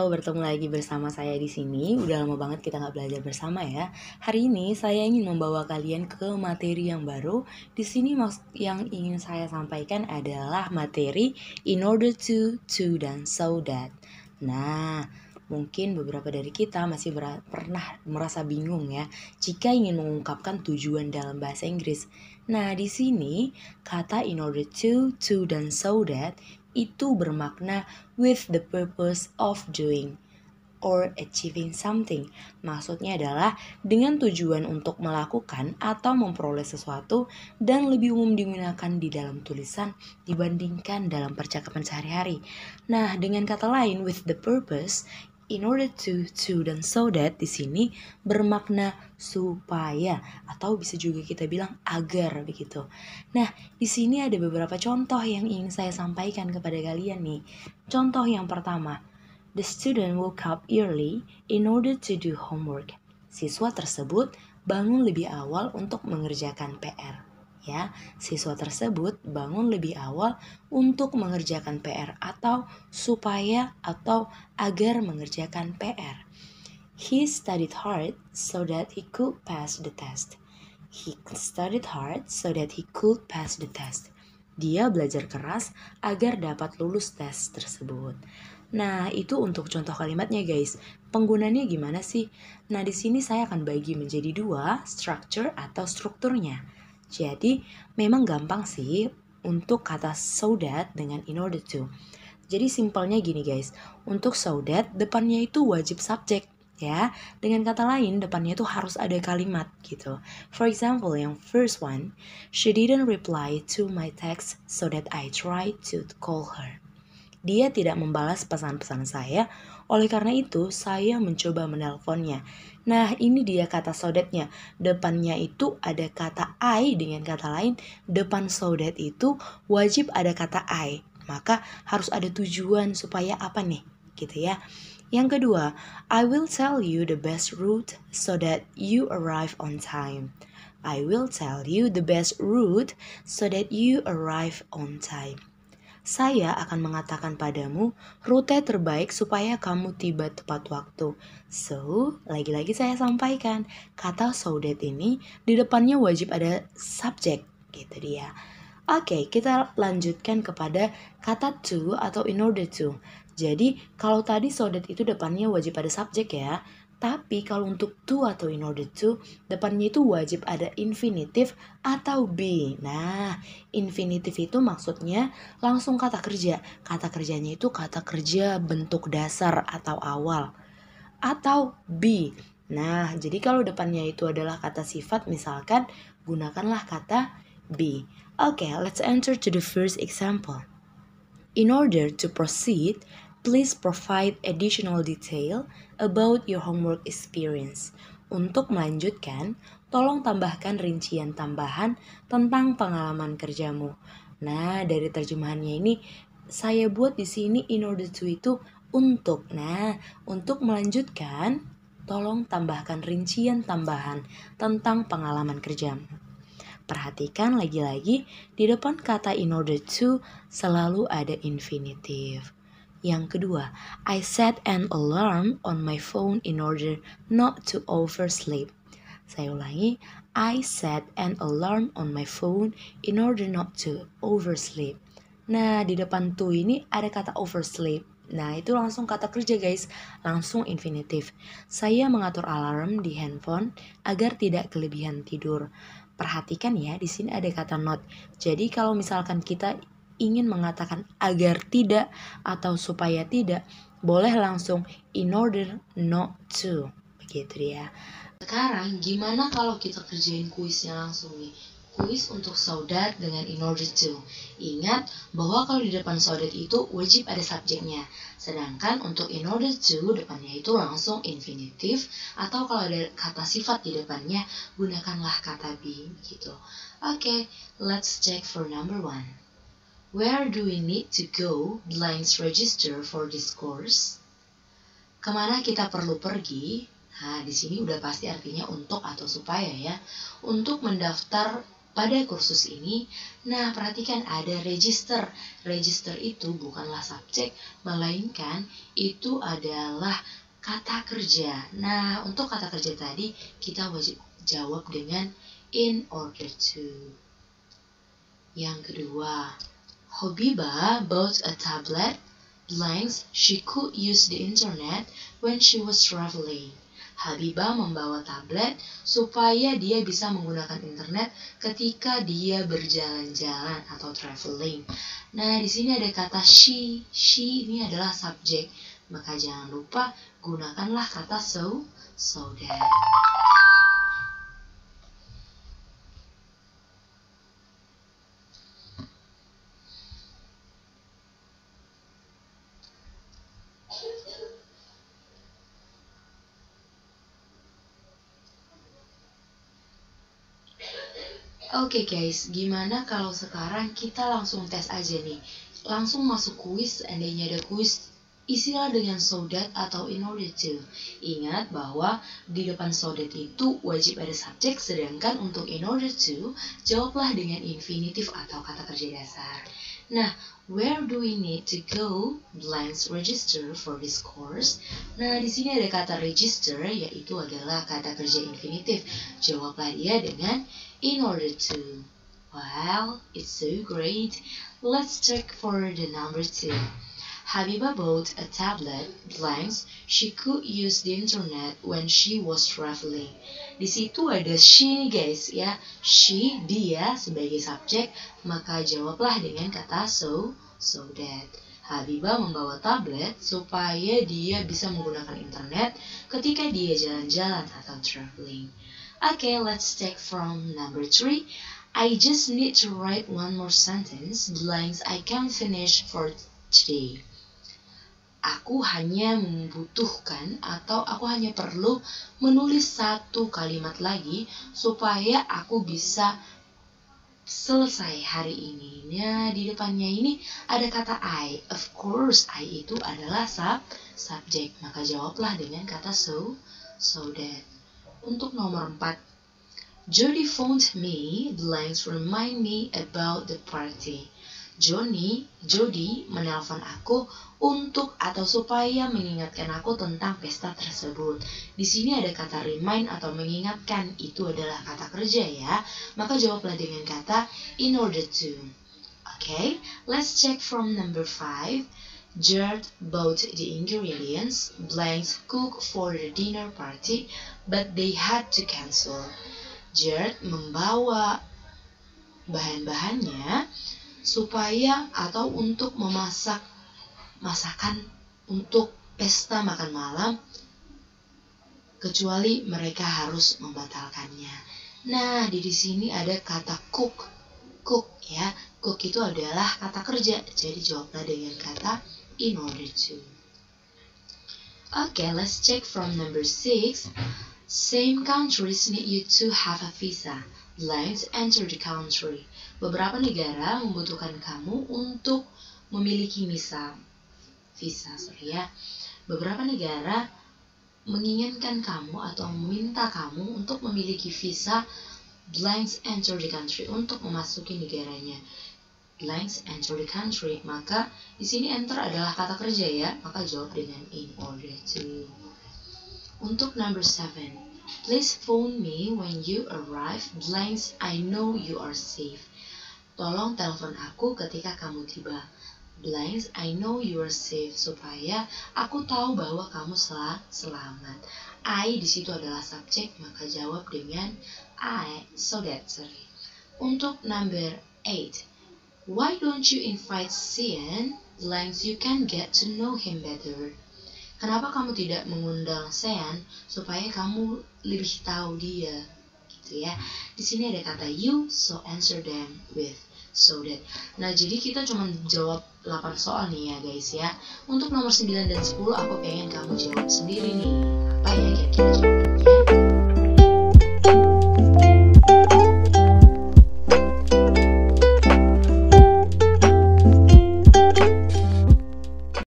Halo, bertemu lagi bersama saya di sini. Udah lama banget kita nggak belajar bersama ya. Hari ini saya ingin membawa kalian ke materi yang baru. Di sini yang ingin saya sampaikan adalah materi in order to, dan so that. Nah, mungkin beberapa dari kita masih pernah merasa bingung ya jika ingin mengungkapkan tujuan dalam bahasa Inggris. Nah, di sini kata in order to, dan so that itu bermakna with the purpose of doing or achieving something. Maksudnya adalah dengan tujuan untuk melakukan atau memperoleh sesuatu dan lebih umum digunakan di dalam tulisan dibandingkan dalam percakapan sehari-hari. Nah, dengan kata lain with the purpose, in order to, dan so that di sini bermakna supaya atau bisa juga kita bilang agar begitu. Nah, di sini ada beberapa contoh yang ingin saya sampaikan kepada kalian nih. Contoh yang pertama, the student woke up early in order to do homework. Siswa tersebut bangun lebih awal untuk mengerjakan PR. Ya, siswa tersebut bangun lebih awal untuk mengerjakan PR atau supaya atau agar mengerjakan PR. He studied hard so that he could pass the test. He studied hard so that he could pass the test. Dia belajar keras agar dapat lulus tes tersebut. Nah, itu untuk contoh kalimatnya guys. Penggunaannya gimana sih? Nah, di sini saya akan bagi menjadi dua, structure atau strukturnya. Jadi, memang gampang sih untuk kata so that dengan in order to. Jadi simpelnya gini guys, untuk so that depannya itu wajib subjek ya. Dengan kata lain depannya itu harus ada kalimat gitu. For example, yang first one, she didn't reply to my text so that I tried to call her. Dia tidak membalas pesan-pesan saya, oleh karena itu saya mencoba menelponnya. Nah, ini dia kata so that-nya. Depannya itu ada kata I, dengan kata lain, depan so that itu wajib ada kata I. Maka harus ada tujuan supaya apa nih? Gitu ya. Yang kedua, I will tell you the best route so that you arrive on time. I will tell you the best route so that you arrive on time. Saya akan mengatakan padamu rute terbaik supaya kamu tiba tepat waktu. So, lagi-lagi saya sampaikan, kata so that ini di depannya wajib ada subjek, gitu dia. Oke, kita lanjutkan kepada kata to atau in order to. Jadi, kalau tadi so that itu depannya wajib ada subjek ya. Tapi kalau untuk to atau in order to, depannya itu wajib ada infinitif atau be. Nah, infinitif itu maksudnya langsung kata kerja. Kata kerjanya itu kata kerja bentuk dasar atau awal. Atau be. Nah, jadi kalau depannya itu adalah kata sifat, misalkan gunakanlah kata be. Okay, let's enter to the first example. In order to proceed, please provide additional detail about your homework experience. Untuk melanjutkan, tolong tambahkan rincian tambahan tentang pengalaman kerjamu. Nah, dari terjemahannya ini saya buat di sini in order to itu untuk. Nah, untuk melanjutkan, tolong tambahkan rincian tambahan tentang pengalaman kerjamu. Perhatikan lagi-lagi di depan kata in order to selalu ada infinitif. Yang kedua, I set an alarm on my phone in order not to oversleep. Saya ulangi, I set an alarm on my phone in order not to oversleep. Nah, di depan to ini ada kata oversleep. Nah, itu langsung kata kerja guys, langsung infinitif. Saya mengatur alarm di handphone agar tidak kelebihan tidur. Perhatikan ya, di sini ada kata not. Jadi kalau misalkan kita ingin mengatakan agar tidak atau supaya tidak, boleh langsung in order not to. Begitu dia. Sekarang gimana kalau kita kerjain kuisnya langsung nih? Kuis untuk so that dengan in order to. Ingat bahwa kalau di depan so that itu wajib ada subjeknya. Sedangkan untuk in order to depannya itu langsung infinitif. Atau kalau ada kata sifat di depannya, gunakanlah kata be gitu. Okay, let's check for number 1. Where do we need to go blinds register for this course? Kemana kita perlu pergi? Nah, di sini udah pasti artinya untuk atau supaya ya. Untuk mendaftar pada kursus ini. Nah, perhatikan ada register. Register itu bukanlah subjek, melainkan itu adalah kata kerja. Nah, untuk kata kerja tadi kita wajib jawab dengan in order to. Yang kedua, Habibah bought a tablet blanks she could use the internet when she was traveling. Habibah membawa tablet supaya dia bisa menggunakan internet ketika dia berjalan-jalan atau traveling. Nah, di sini ada kata she. She ini adalah subjek. Maka jangan lupa gunakanlah kata so that. Oke guys, gimana kalau sekarang kita langsung tes aja nih. Langsung masuk kuis, seandainya ada kuis, isilah dengan so that atau in order to. Ingat bahwa di depan so that itu wajib ada subjek, sedangkan untuk in order to, jawablah dengan infinitif atau kata kerja dasar. Nah, where do we need to go? Blanks register for this course. Nah, di sini ada kata register, yaitu adalah kata kerja infinitif. Jawablah dia dengan in order to. Well, it's so great. Let's check for the number 2. Habibah bought a tablet blanks she could use the internet when she was traveling. Di situ ada she nih guys ya. She, dia sebagai subjek, maka jawablah dengan kata so that. Habibah membawa tablet supaya dia bisa menggunakan internet ketika dia jalan-jalan atau traveling. Okay, let's take from number 3. I just need to write one more sentence blanks I can finish for today. Aku hanya membutuhkan atau aku hanya perlu menulis satu kalimat lagi supaya aku bisa selesai hari ini. Nah, di depannya ini ada kata I. Of course, I itu adalah subjek. Maka jawablah dengan kata so that. Untuk nomor 4. Jody phoned me blanks remind me about the party. Jody menelpon aku untuk atau supaya mengingatkan aku tentang pesta tersebut. Di sini ada kata remind atau mengingatkan, itu adalah kata kerja ya. Maka jawablah dengan kata in order to. Okay, let's check from number 5. Jared bought the ingredients blanks cook for the dinner party, but they had to cancel. Jared membawa bahan-bahannya supaya atau untuk memasak masakan untuk pesta makan malam, kecuali mereka harus membatalkannya. Nah, di sini ada kata cook ya. Cook itu adalah kata kerja, jadi jawablah dengan kata in order to. Okay, let's check from number 6. Same countries need you to have a visa. Blanks enter the country. Beberapa negara membutuhkan kamu untuk memiliki visa. Beberapa negara menginginkan kamu atau meminta kamu untuk memiliki visa. Blanks enter the country, untuk memasuki negaranya. Blanks enter the country, maka di sini enter adalah kata kerja ya, maka jawab dengan in order to. Untuk number 7. Please phone me when you arrive. Blanks I know you are safe. Tolong telepon aku ketika kamu tiba. Blanks I know you are safe, supaya aku tahu bahwa kamu selamat. I di situ adalah subjek, maka jawab dengan I so that. Untuk number 8. Why don't you invite Sean? Blanks you can get to know him better. Kenapa kamu tidak mengundang Sean supaya kamu lebih tahu dia, gitu ya. Di sini ada kata you, so answer them with so that. Nah, jadi kita cuma jawab 8 soal nih ya guys ya. Untuk nomor 9 dan 10 aku pengen kamu jawab sendiri nih. Apa ya kira-kira jawabannya?